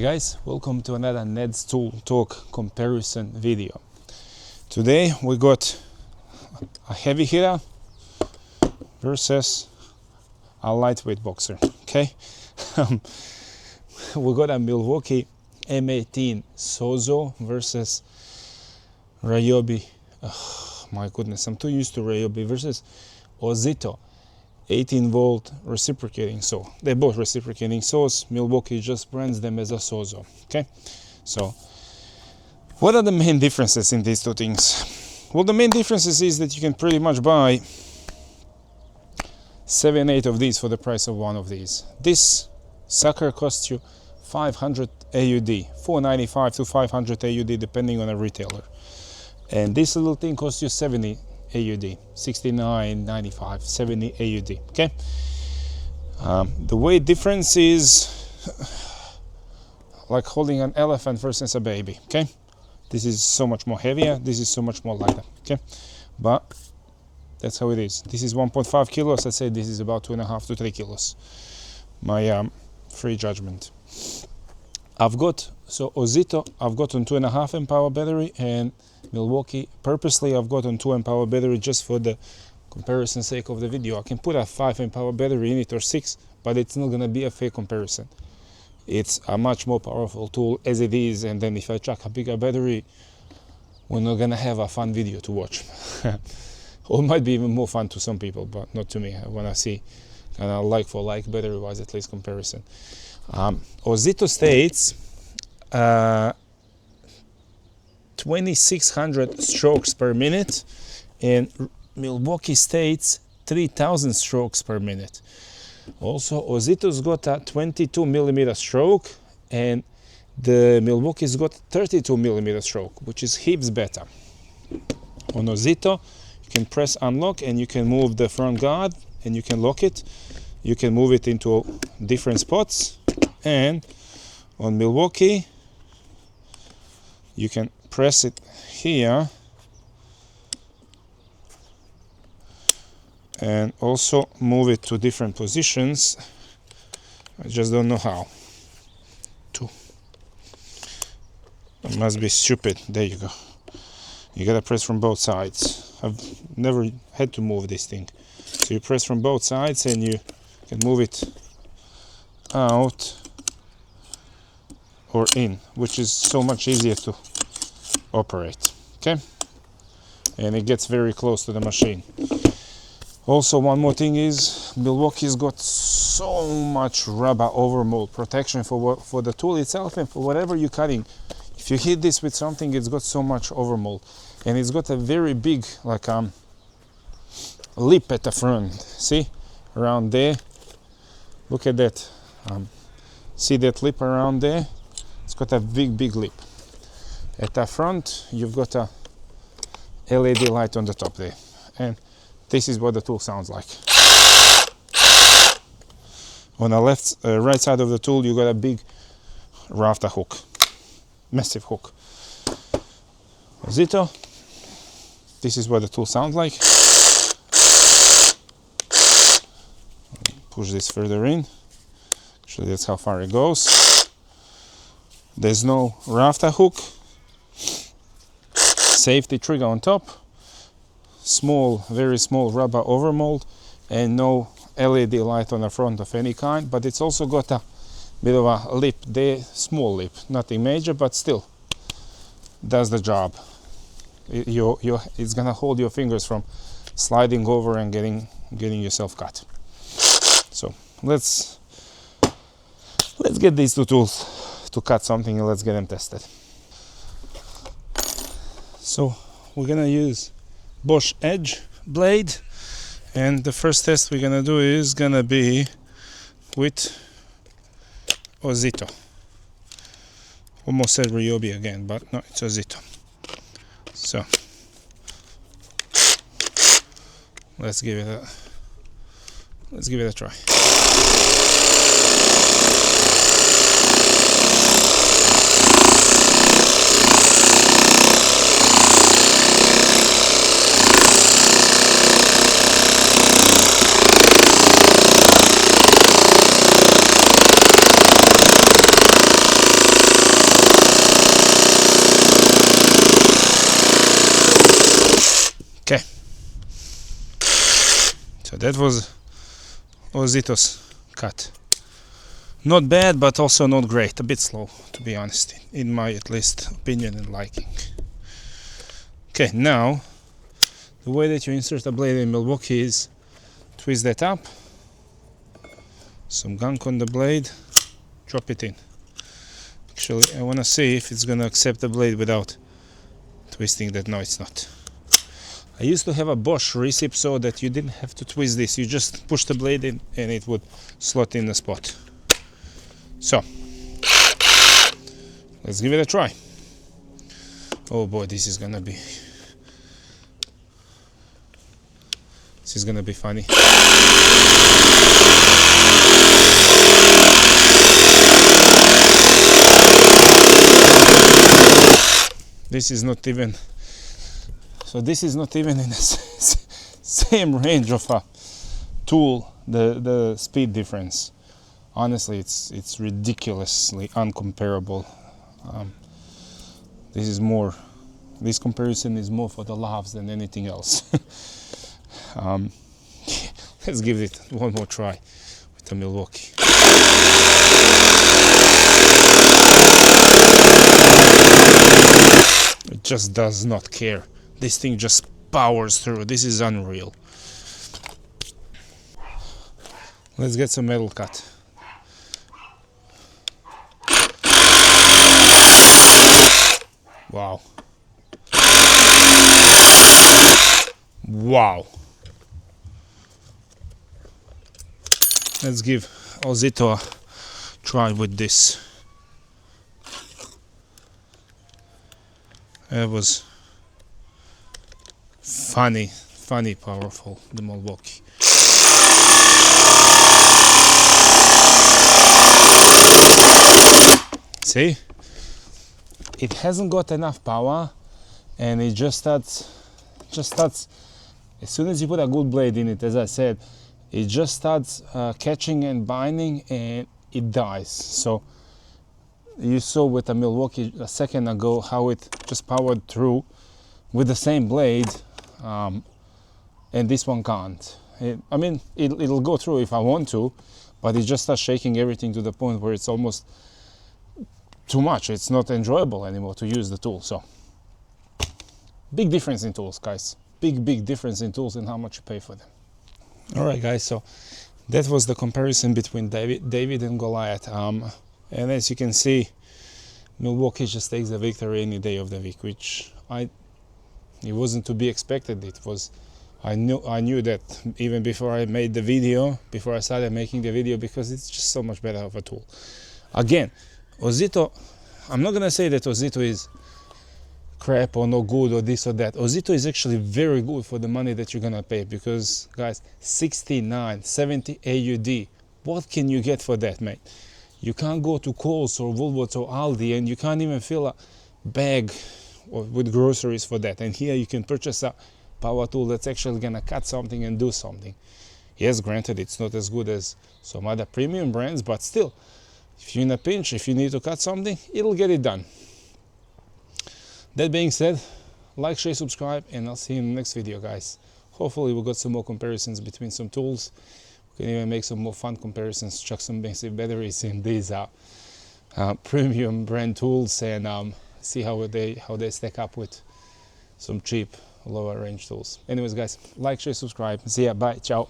guys, welcome to another Ned's Tool Talk comparison video. Today we got a heavy hitter versus a lightweight boxer. Okay, we got a Milwaukee M18 sawzall versus Ryobi. Oh, my goodness, I'm too used to Ryobi versus Ozito 18-volt reciprocating saw. They're both reciprocating saws. Milwaukee just brands them as a sawzall. Okay, so what are the main differences in these two things? Well, the main differences is that you can pretty much buy 7-8 of these for the price of one of these. This sucker costs you 500 AUD, 495 to 500 AUD depending on a retailer, and this little thing costs you 70 AUD, 69.95, 70 AUD. Okay, the weight difference is like holding an elephant versus a baby. Okay, this is so much more heavier, this is so much more lighter. Okay, but that's how it is. This is 1.5 kilos. I say this is about 2.5 to 3 kilos. My free judgment. I've got Ozito. I've got on 2.5 amp hour battery, and Milwaukee purposely I've got on 2 amp hour battery just for the comparison sake of the video. I can put a 5 amp hour battery in it or 6, but it's not gonna be a fair comparison. It's a much more powerful tool as it is, and then if I chuck a bigger battery, we're not gonna have a fun video to watch. Or it might be even more fun to some people, but not to me. I wanna see kind of like for like, battery wise at least, comparison. Ozito states 2600 strokes per minute, and Milwaukee states 3000 strokes per minute. Also, Ozito's got a 22 millimeter stroke, and the Milwaukee's got 32 millimeter stroke, which is heaps better. On Ozito, you can press unlock and you can move the front guard and you can lock it. You can move it into different spots, and on Milwaukee, you can press it here and also move it to different positions. I just don't know how to. It must be stupid. There you go. You gotta press from both sides. I've never had to move this thing. So you press from both sides and you can move it out or in, which is so much easier to operate. Okay, and it gets very close to the machine. Also, one more thing is Milwaukee's got so much rubber overmold protection for the tool itself and for whatever you're cutting. If you hit this with something, it's got so much overmold, and it's got a very big like lip at the front. See around there, look at that. See that lip around there? It's got a big lip. At the front, you've got a LED light on the top there, and this is what the tool sounds like. On the right side of the tool, you got a big rafter hook, massive hook. Ozito, this is what the tool sounds like. Push this further in. Actually, that's how far it goes. There's no rafter hook. Safety trigger on top, small, very small rubber overmold, and no LED light on the front of any kind, but it's also got a bit of a lip there, small lip, nothing major, but still does the job. It's gonna hold your fingers from sliding over and getting yourself cut. So let's get these two tools to cut something and let's get them tested. So we're gonna use Bosch Edge blade, and the first test we're gonna do is gonna be with Ozito. Almost said Ryobi again, but no, it's Ozito. So let's give it a try. So that was Ozito's cut. Not bad, but also not great. A bit slow, to be honest, in my at least opinion and liking. Okay, now the way that you insert a blade in Milwaukee is twist that up, some gunk on the blade, drop it in. Actually, I want to see if it's going to accept the blade without twisting that. No, it's not. I used to have a Bosch recip so that you didn't have to twist this. You just push the blade in and it would slot in the spot. So, let's give it a try. Oh boy, this is gonna be funny. This is not even, so this is not even in the same range of a tool, the speed difference. Honestly, it's ridiculously uncomparable. This comparison is more for the laughs than anything else. Let's give it one more try with the Milwaukee. It just does not care. This thing just powers through. This is unreal. Let's get some metal cut. Wow. Wow. Let's give Ozito a try with this. It was funny, powerful, the Milwaukee. See? It hasn't got enough power, and it just starts, as soon as you put a good blade in it, as I said, it just starts catching and binding, and it dies. So you saw with the Milwaukee a second ago how it just powered through with the same blade, and this one can't. It'll go through if I want to, but it just starts shaking everything to the point where it's almost too much. It's not enjoyable anymore to use the tool. So big difference in tools, guys. Big difference in tools and how much you pay for them. All right, guys, so that was the comparison between David and Goliath, and as you can see, Milwaukee just takes the victory any day of the week, which it wasn't to be expected. It was, I knew that even before I made the video, before I started making the video, because it's just so much better of a tool. Again, Ozito, I'm not gonna say that Ozito is crap or no good or this or that. Ozito is actually very good for the money that you're gonna pay, because guys, 69, 70 AUD, what can you get for that, mate? You can't go to Kohl's or Woolworths or Aldi, and you can't even fill a bag with groceries for that. And here you can purchase a power tool that's actually gonna cut something and do something. Yes, granted, it's not as good as some other premium brands, but still, if you're in a pinch, if you need to cut something, it'll get it done. That being said, like, share, subscribe, and I'll see you in the next video, guys. Hopefully we got some more comparisons between some tools. We can even make some more fun comparisons, chuck some basic batteries in these premium brand tools, and see how they stack up with some cheap lower range tools. Anyways, guys, like, share, subscribe. See ya, bye, ciao.